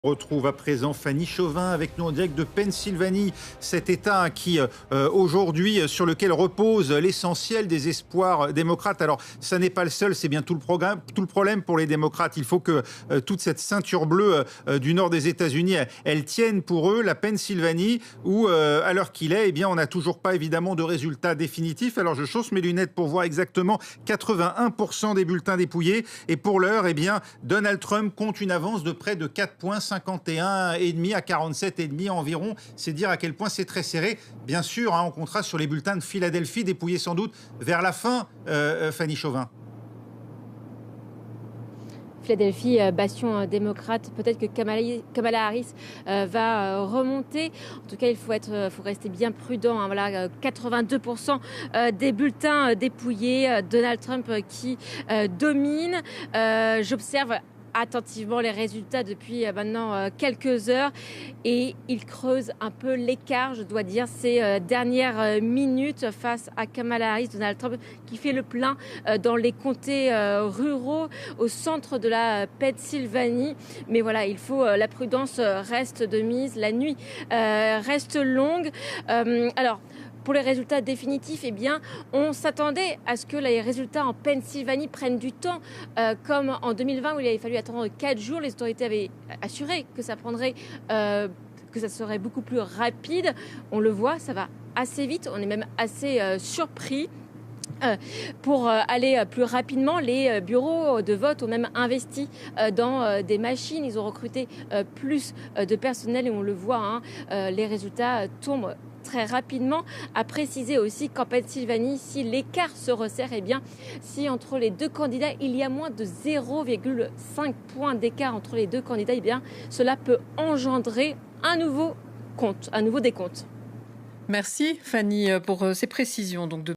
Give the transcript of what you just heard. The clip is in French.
On retrouve à présent Fanny Chauvin avec nous en direct de Pennsylvanie, cet État qui aujourd'hui sur lequel repose l'essentiel des espoirs démocrates. Alors ça n'est pas le seul, c'est bien tout le problème pour les démocrates. Il faut que toute cette ceinture bleue du nord des États-Unis, elle tienne pour eux. La Pennsylvanie où à l'heure qu'il est, eh bien on n'a toujours pas évidemment de résultats définitifs. Alors je chausse mes lunettes pour voir exactement 81% des bulletins dépouillés et pour l'heure, eh bien Donald Trump compte une avance de près de 4 points. 51,5 à 47,5 environ. C'est dire à quel point c'est très serré. Bien sûr, on comptera sur les bulletins de Philadelphie, dépouillés sans doute vers la fin, Fanny Chauvin. Philadelphie, bastion démocrate, peut-être que Kamala Harris va remonter. En tout cas, il faut rester bien prudent. Voilà, 82% des bulletins dépouillés. Donald Trump qui domine. J'observe attentivement les résultats depuis maintenant quelques heures et il creuse un peu l'écart, je dois dire, ces dernières minutes face à Kamala Harris. Donald Trump qui fait le plein dans les comtés ruraux au centre de la Pennsylvanie. Mais voilà, la prudence reste de mise, la nuit reste longue. Alors, pour les résultats définitifs, eh bien, on s'attendait à ce que les résultats en Pennsylvanie prennent du temps, comme en 2020 où il avait fallu attendre 4 jours. Les autorités avaient assuré que ça serait beaucoup plus rapide. On le voit, ça va assez vite. On est même assez surpris. Pour aller plus rapidement, les bureaux de vote ont même investi dans des machines. Ils ont recruté plus de personnel et on le voit, les résultats tombent très rapidement. À préciser aussi qu'en Pennsylvanie, si l'écart se resserre, eh bien, si entre les deux candidats, il y a moins de 0,5 points d'écart entre les deux candidats, eh bien, cela peut engendrer un nouveau décompte. Merci Fanny pour ces précisions. Donc